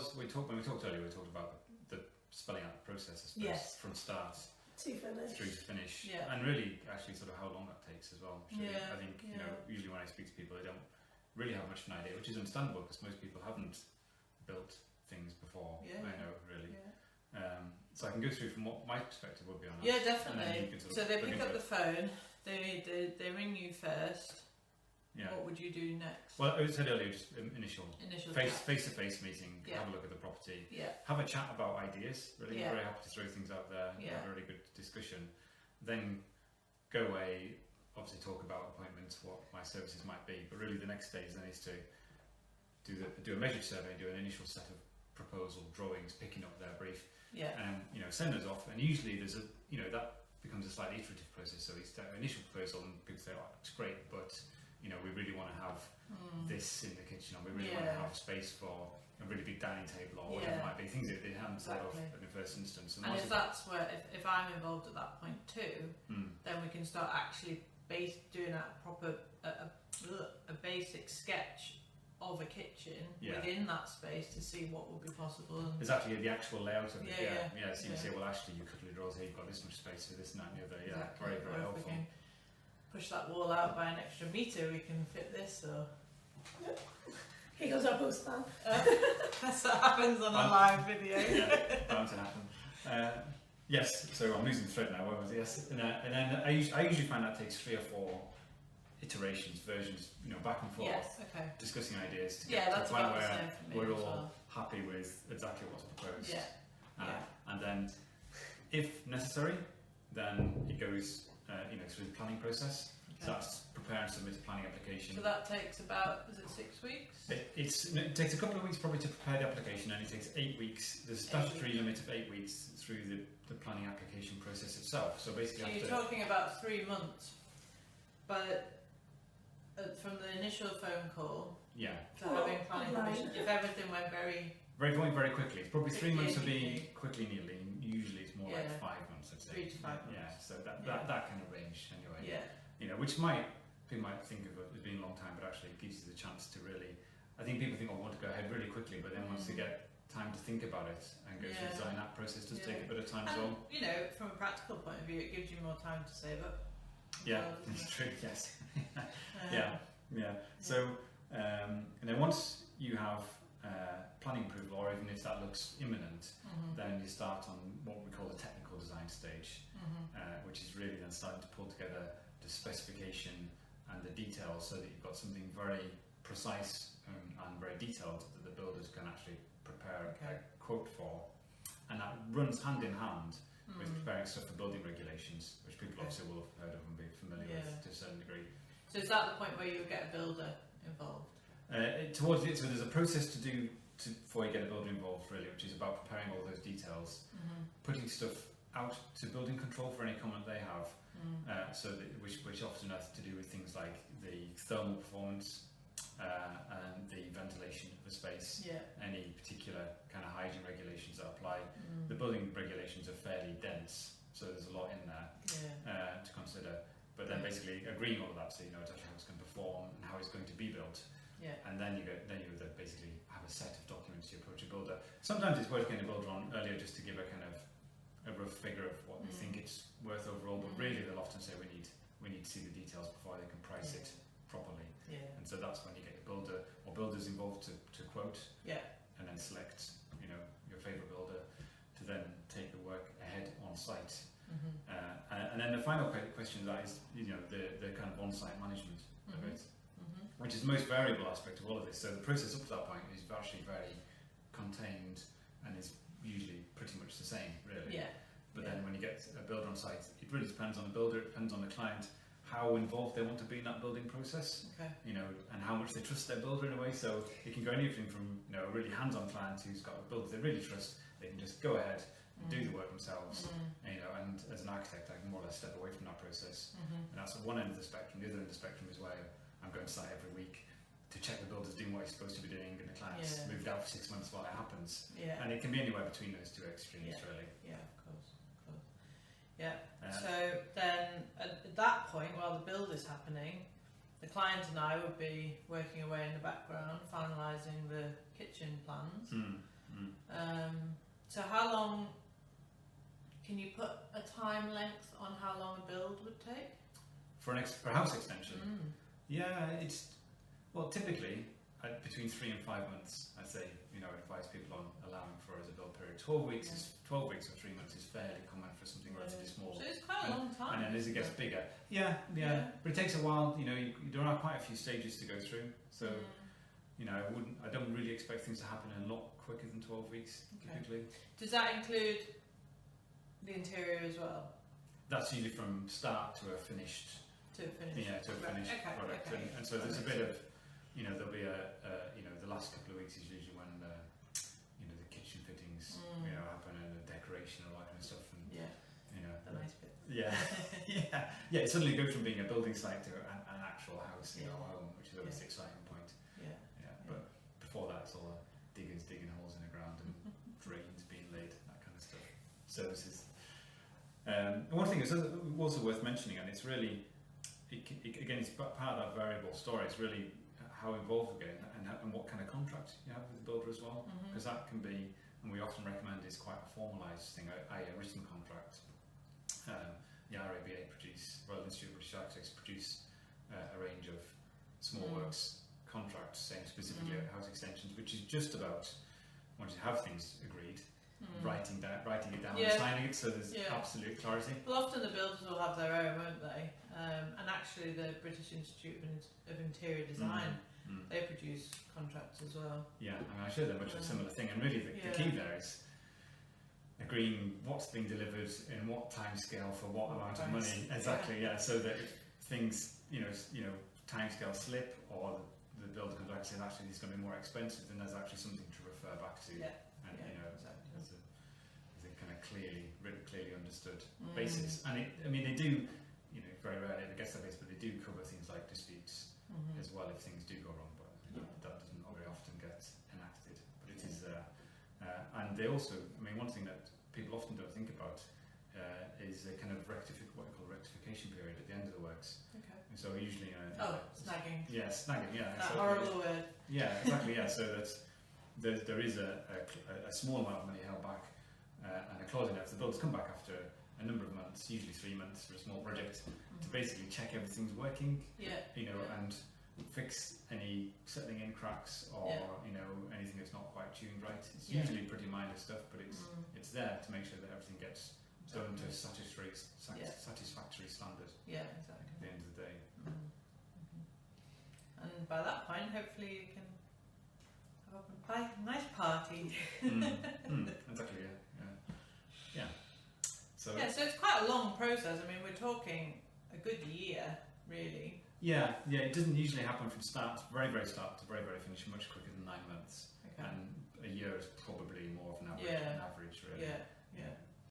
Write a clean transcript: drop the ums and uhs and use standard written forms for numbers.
was, when we talked earlier, we talked about the spelling out the process, I suppose, Yes. from start To finish. through to finish, Yeah. and really actually sort of how long that takes as well. So Yeah, I think you yeah. know, usually when I speak to people, they don't really have much of an idea, which is understandable because most people haven't built things before. Yeah. I know, really. Yeah. So I can go through from what my perspective would be on that. Yeah, And then definitely. you can sort of So they look pick into up it. the phone, they ring you first. Yeah. What would you do next? Well, I said earlier, just initial Initial face chat. to face meeting, Yeah. have a look at the property, Yeah. have a chat about ideas. Really, Yeah. very happy to throw things out there. Yeah. Have a really good discussion. Then go away. Obviously, talk about appointments, what my services might be. But really, the next stage then is to do a measured survey, do an initial set of proposal drawings, picking up their brief, Yeah. and send those off. And usually, there's a that becomes a slightly iterative process. So it's the initial proposal, and people say, "Oh, it's great, but we really want to have this in the kitchen, or we really want to Yeah. have space for a really big dining table, or whatever it Yeah. might be." Things that they haven't thought of Exactly. in the first instance. And once if that's where, if I'm involved at that point too, then we can start actually doing a proper, a basic sketch of a kitchen Yeah. within that space to see what would be possible. And exactly the actual layout of it. Yeah. So you say, well, actually, you cutlery drawers here, you've got this much space for this and that and the other. Yeah, exactly. very, Or very if helpful. we can push that wall out by an extra metre, we can fit this. Or Here goes our post plan. that's what happens on a live video. Yeah, bound to happen. Yes, so I'm losing the thread now. Where was it? Yes, and then I usually find that takes 3 or 4 iterations, versions, back and forth, Yes. Okay. discussing ideas to Yeah, get to that's the point about the where same for me we're as all well. happy with exactly what's proposed. Yeah. Yeah. And then, if necessary, then it goes, through the planning process. Okay. So that's prepare and submit a planning application. So that takes about, is it 6 weeks? It takes a couple of weeks probably to prepare the application, and it takes 8 weeks. There's a statutory limit of 8 weeks through the planning application process itself. So basically, So you're after, talking about 3 months, but from the initial phone call yeah, to having planning Right. permission, if everything went very, very quickly. It's probably 3 months would be 58. quickly, nearly. Usually, it's more like Yeah. 5 months. I'd say 3 to 5 months. Yeah, so that Yeah. that kind of range anyway. yeah, Which people might think of it as being a long time, but actually it gives you the chance to really. I think people think, I want to go ahead really quickly, but then once they get time to think about it and go through the design, that process does take a bit of time as well. and from a practical point of view, it gives you more time to save up. as Yeah, well, doesn't it's it? true. Yes. Um, Yeah. So, and then once you have planning approval, or even if that looks imminent, then you start on what we call the technical design stage, which is really then starting to pull together the specification and the details so that you've got something very precise and very detailed that the builders can actually prepare a quote for. And that runs hand in hand with preparing stuff for building regulations, which people obviously will have heard of and be familiar with to a certain degree. So is that the point where you get a builder involved? Towards it, so there's a process to do before you get a builder involved, really, which is about preparing all those details, putting stuff out to building control for any comment they have, so that, which often has to do with things like the thermal performance and the ventilation of the space, any particular kind of hygiene regulations that apply. The building regulations are fairly dense, so there's a lot in there to consider. But then basically agreeing all of that, so you know exactly how it's going to perform and how it's going to be built. And then you basically have a set of documents to approach a builder. Sometimes it's worth getting a builder on earlier just to give a kind of a rough figure of what they think it's worth overall. But really, they'll often say we need to see the details before they can price it properly. And so that's when you get your builder or builders involved to quote. And then select your favourite builder to then take the work ahead on site. And then the final question that is the kind of on-site management of it, which is the most variable aspect of all of this. So the process up to that point is actually very contained and is usually pretty much the same, really. But then when you get a builder on site, it really depends on the builder, it depends on the client, how involved they want to be in that building process, and how much they trust their builder in a way. So it can go anything from a really hands-on client who's got a builder they really trust, they can just go ahead and do the work themselves, and as an architect I can more or less step away from that process. And that's at one end of the spectrum. The other end of the spectrum is where I'm going to site every week to check the builder's doing what he's supposed to be doing, and the client's moved out for 6 months while it happens. And it can be anywhere between those two extremes, really. Of course. So then at that point, while the build is happening, the client and I would be working away in the background, finalising the kitchen plans. So how long, can you put a time length on how long a build would take? For a house extension? Yeah, it's, well, typically between 3 and 5 months, I'd say, advise people on allowing for as a build period. 12 weeks or 3 months is fairly common for something relatively small. So it's quite a long time. And then as it gets bigger, but it takes a while. There are quite a few stages to go through. So, I don't really expect things to happen a lot quicker than 12 weeks typically. Does that include the interior as well? That's usually from start to a finished. To a finished. Yeah, to a finished product. Okay. And so there's a bit of, there'll be the last couple of weeks is usually when the kitchen fittings, happen, and the decoration and all that kind of stuff. And, the nice bit. Yeah, yeah. It suddenly goes from being a building site to an actual house, home, which is always the exciting point. But before that, it's all diggers digging holes in the ground and drains being laid, that kind of stuff. Services. And one thing is also worth mentioning, and it's really, again, it's part of that variable story. It's really how involved we get and what kind of contract you have with the builder as well, because that can be, and we often recommend, is quite a formalised thing, a written contract. The RABA Royal Institute of British Architects produce a range of small works contracts saying specifically house extensions, which is just about, once you have things agreed, writing it down and signing it, so there's absolute clarity. Well, often the builders will have their own, won't they? And actually the British Institute of Interior Design, they produce contracts as well. Yeah, I showed them much of a similar thing, and really the key there is agreeing what's being delivered in what time scale for what amount of money. Exactly, so that if things, time scale slip, or the builder comes back and says actually this is going to be more expensive, then there's actually something to refer back to. And there's a kind of clearly understood basis. And they do, very rarely it gets that base, but they do cover things like disputes as well if things do go wrong, but that doesn't very often get enacted. But it is, and they also, one thing that people often don't think about is a kind of what we call rectification period at the end of the works. Okay. And so usually, snagging. Yeah, snagging. Yeah. That so horrible word. Yeah, exactly. Yeah. So that's there is a small amount of money held back and a clause in it. So the builders come back after a number of months, usually 3 months for a small project, to basically check everything's working. And fix any settling in cracks or anything that's not quite tuned right. It's usually pretty minor stuff, but it's there to make sure that everything gets done to a satisfactory standard. Yeah, exactly. At the end of the day. And by that point, hopefully you can have a nice party. Exactly. Yeah. So it's quite a long process. We're talking a good year, really. Yeah. It doesn't usually happen from very, very start to very, very finish much quicker than 9 months. Okay. And a year is probably more of an average, really. Yeah.